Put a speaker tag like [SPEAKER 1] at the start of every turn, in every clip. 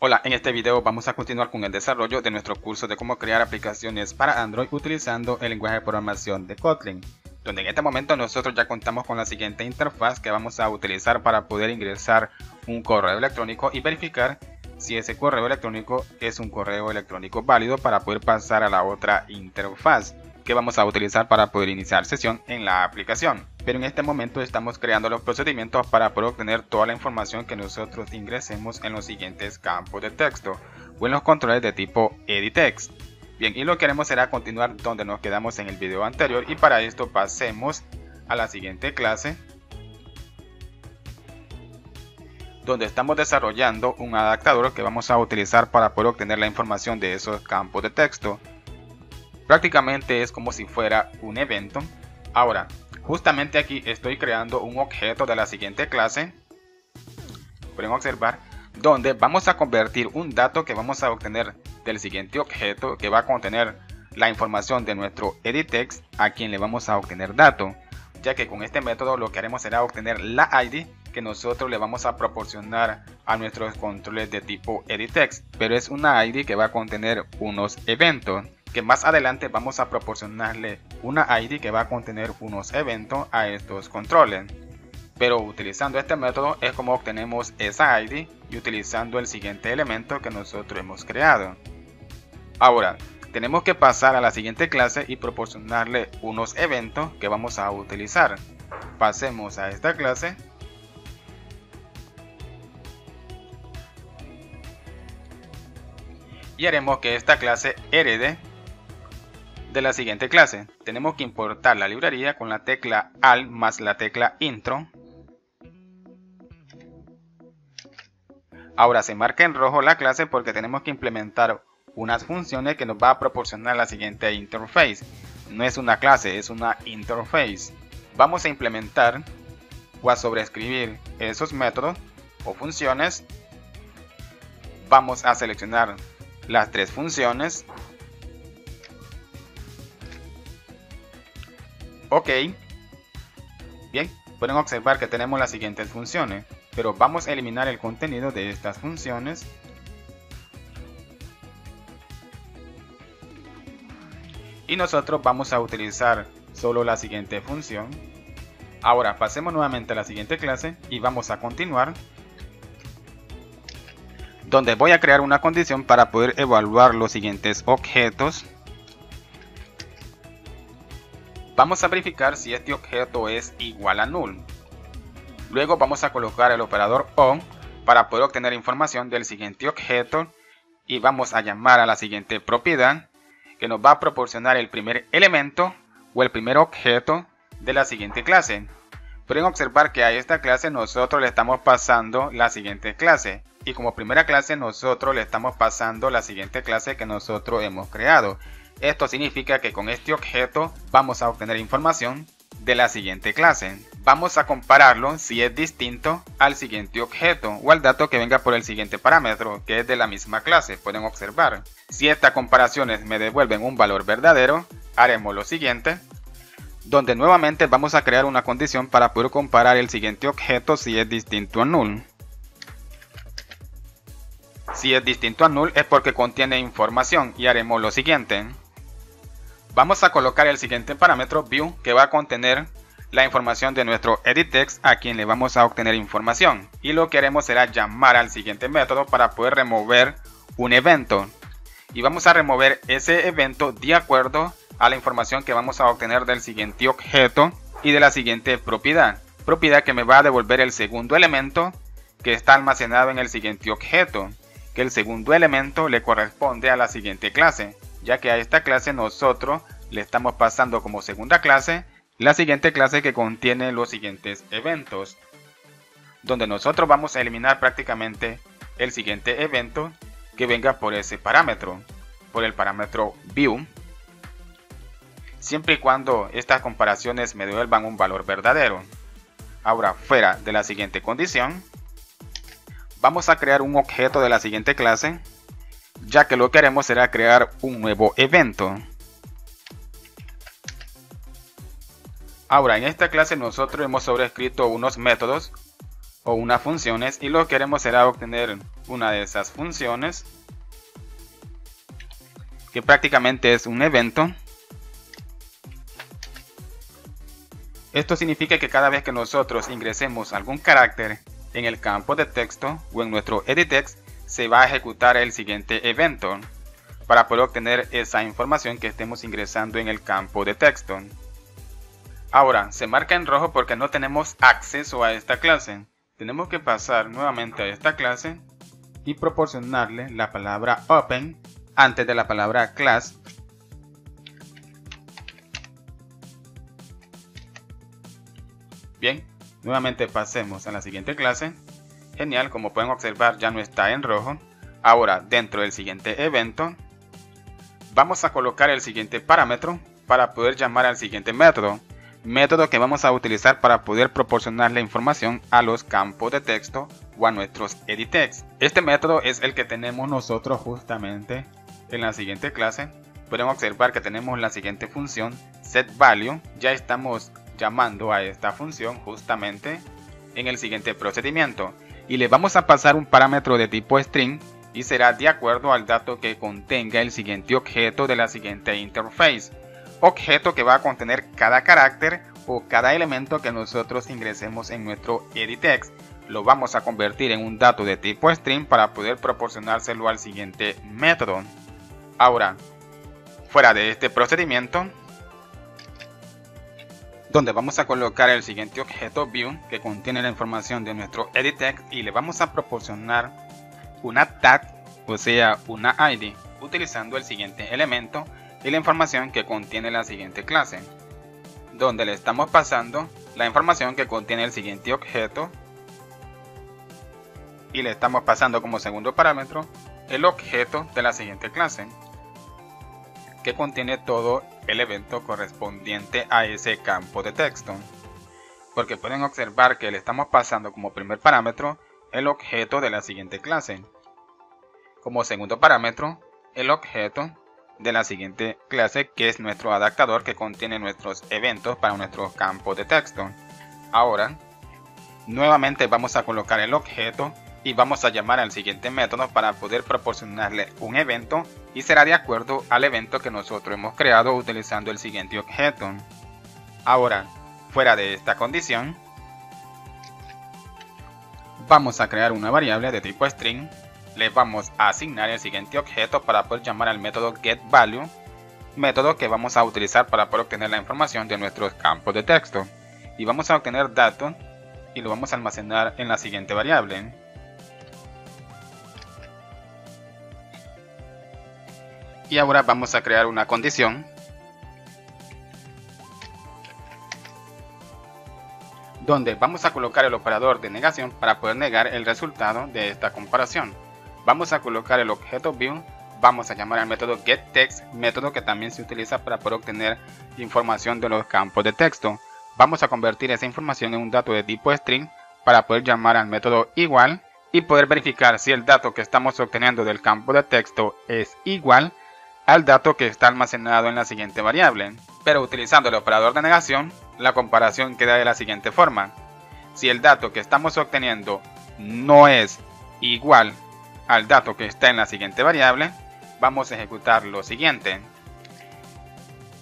[SPEAKER 1] Hola, en este video vamos a continuar con el desarrollo de nuestro curso de cómo crear aplicaciones para Android utilizando el lenguaje de programación de Kotlin, donde en este momento nosotros ya contamos con la siguiente interfaz que vamos a utilizar para poder ingresar un correo electrónico y verificar si ese correo electrónico es un correo electrónico válido para poder pasar a la otra interfaz que vamos a utilizar para poder iniciar sesión en la aplicación. Pero en este momento estamos creando los procedimientos para poder obtener toda la información que nosotros ingresemos en los siguientes campos de texto o en los controles de tipo Edit Text. Bien, y lo que haremos será continuar donde nos quedamos en el video anterior, y para esto pasemos a la siguiente clase, donde estamos desarrollando un adaptador que vamos a utilizar para poder obtener la información de esos campos de texto. Prácticamente es como si fuera un evento. Ahora, justamente aquí estoy creando un objeto de la siguiente clase, pueden observar, donde vamos a convertir un dato que vamos a obtener del siguiente objeto, que va a contener la información de nuestro edit text, a quien le vamos a obtener dato, ya que con este método lo que haremos será obtener la ID que nosotros le vamos a proporcionar a nuestros controles de tipo edit text, pero es una ID que va a contener unos eventos, que más adelante vamos a proporcionarle una ID que va a contener unos eventos a estos controles. Pero utilizando este método es como obtenemos esa ID y utilizando el siguiente elemento que nosotros hemos creado. Ahora, tenemos que pasar a la siguiente clase y proporcionarle unos eventos que vamos a utilizar. Pasemos a esta clase. Y haremos que esta clase herede de la siguiente clase. Tenemos que importar la librería con la tecla Alt más la tecla Intro. Ahora se marca en rojo la clase porque tenemos que implementar unas funciones que nos va a proporcionar la siguiente interface. No es una clase, es una interface. Vamos a implementar o a sobreescribir esos métodos o funciones. Vamos a seleccionar las tres funciones. Ok. Bien, pueden observar que tenemos las siguientes funciones, pero vamos a eliminar el contenido de estas funciones. Y nosotros vamos a utilizar solo la siguiente función. Ahora pasemos nuevamente a la siguiente clase y vamos a continuar, donde voy a crear una condición para poder evaluar los siguientes objetos. Vamos a verificar si este objeto es igual a null. Luego vamos a colocar el operador ON para poder obtener información del siguiente objeto, y vamos a llamar a la siguiente propiedad que nos va a proporcionar el primer elemento o el primer objeto de la siguiente clase. Pueden observar que a esta clase nosotros le estamos pasando la siguiente clase, y como primera clase nosotros le estamos pasando la siguiente clase que nosotros hemos creado. Esto significa que con este objeto vamos a obtener información de la siguiente clase. Vamos a compararlo si es distinto al siguiente objeto o al dato que venga por el siguiente parámetro, que es de la misma clase. Pueden observar. Si estas comparaciones me devuelven un valor verdadero, haremos lo siguiente, donde nuevamente vamos a crear una condición para poder comparar el siguiente objeto si es distinto a null. Si es distinto a null es porque contiene información, y haremos lo siguiente. Vamos a colocar el siguiente parámetro view, que va a contener la información de nuestro edit text, a quien le vamos a obtener información, y lo que haremos será llamar al siguiente método para poder remover un evento, y vamos a remover ese evento de acuerdo a la información que vamos a obtener del siguiente objeto y de la siguiente propiedad que me va a devolver el segundo elemento que está almacenado en el siguiente objeto, que el segundo elemento le corresponde a la siguiente clase, ya que a esta clase nosotros le estamos pasando como segunda clase la siguiente clase que contiene los siguientes eventos, donde nosotros vamos a eliminar prácticamente el siguiente evento que venga por ese parámetro, por el parámetro view, siempre y cuando estas comparaciones me devuelvan un valor verdadero. Ahora, fuera de la siguiente condición, vamos a crear un objeto de la siguiente clase, ya que lo que haremos será crear un nuevo evento. Ahora, en esta clase nosotros hemos sobrescrito unos métodos o unas funciones y lo que queremos será obtener una de esas funciones, que prácticamente es un evento. Esto significa que cada vez que nosotros ingresemos algún carácter en el campo de texto o en nuestro edit text, se va a ejecutar el siguiente evento para poder obtener esa información que estemos ingresando en el campo de texto. Ahora, se marca en rojo porque no tenemos acceso a esta clase. Tenemos que pasar nuevamente a esta clase y proporcionarle la palabra open antes de la palabra class. Bien, nuevamente pasemos a la siguiente clase. Genial, como pueden observar ya no está en rojo. Ahora, dentro del siguiente evento, vamos a colocar el siguiente parámetro para poder llamar al siguiente método. Método que vamos a utilizar para poder proporcionar la información a los campos de texto o a nuestros edit text. Este método es el que tenemos nosotros justamente en la siguiente clase. Pueden observar que tenemos la siguiente función setValue. Ya estamos llamando a esta función justamente en el siguiente procedimiento y le vamos a pasar un parámetro de tipo string y será de acuerdo al dato que contenga el siguiente objeto de la siguiente interface. Objeto que va a contener cada carácter o cada elemento que nosotros ingresemos en nuestro edit text. Lo vamos a convertir en un dato de tipo string para poder proporcionárselo al siguiente método. Ahora, fuera de este procedimiento, donde vamos a colocar el siguiente objeto view que contiene la información de nuestro edit text y le vamos a proporcionar una tag, o sea una ID, utilizando el siguiente elemento y la información que contiene la siguiente clase, donde le estamos pasando la información que contiene el siguiente objeto y le estamos pasando como segundo parámetro el objeto de la siguiente clase, que contiene todo el evento correspondiente a ese campo de texto. Porque pueden observar que le estamos pasando como primer parámetro el objeto de la siguiente clase, como segundo parámetro el objeto de la siguiente clase, que es nuestro adaptador que contiene nuestros eventos para nuestro campo de texto. Ahora, nuevamente vamos a colocar el objeto y vamos a llamar al siguiente método para poder proporcionarle un evento y será de acuerdo al evento que nosotros hemos creado utilizando el siguiente objeto. Ahora, fuera de esta condición, vamos a crear una variable de tipo string. Le vamos a asignar el siguiente objeto para poder llamar al método getValue, método que vamos a utilizar para poder obtener la información de nuestros campos de texto. Y vamos a obtener datos y lo vamos a almacenar en la siguiente variable. Y ahora vamos a crear una condición donde vamos a colocar el operador de negación para poder negar el resultado de esta comparación. Vamos a colocar el objeto view, vamos a llamar al método getText, método que también se utiliza para poder obtener información de los campos de texto. Vamos a convertir esa información en un dato de tipo string para poder llamar al método igual y poder verificar si el dato que estamos obteniendo del campo de texto es igual al dato que está almacenado en la siguiente variable. Pero utilizando el operador de negación, la comparación queda de la siguiente forma. Si el dato que estamos obteniendo no es igual al dato que está en la siguiente variable, vamos a ejecutar lo siguiente.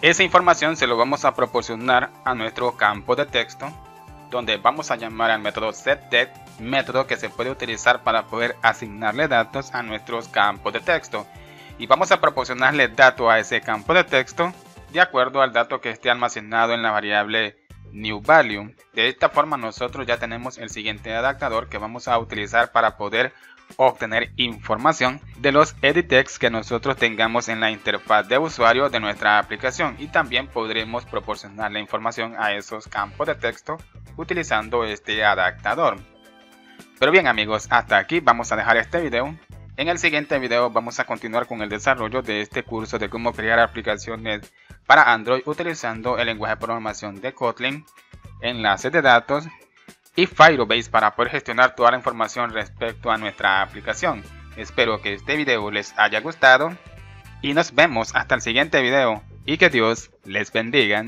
[SPEAKER 1] Esa información se lo vamos a proporcionar a nuestro campo de texto, donde vamos a llamar al método setDate, método que se puede utilizar para poder asignarle datos a nuestros campos de texto. Y vamos a proporcionarle datos a ese campo de texto de acuerdo al dato que esté almacenado en la variable newValue. De esta forma nosotros ya tenemos el siguiente adaptador que vamos a utilizar para poder obtener información de los edit text que nosotros tengamos en la interfaz de usuario de nuestra aplicación, y también podremos proporcionar la información a esos campos de texto utilizando este adaptador. Pero bien amigos, hasta aquí vamos a dejar este video. En el siguiente video vamos a continuar con el desarrollo de este curso de cómo crear aplicaciones para Android utilizando el lenguaje de programación de Kotlin, enlaces de datos y Firebase para poder gestionar toda la información respecto a nuestra aplicación. Espero que este video les haya gustado y nos vemos hasta el siguiente video y que Dios les bendiga.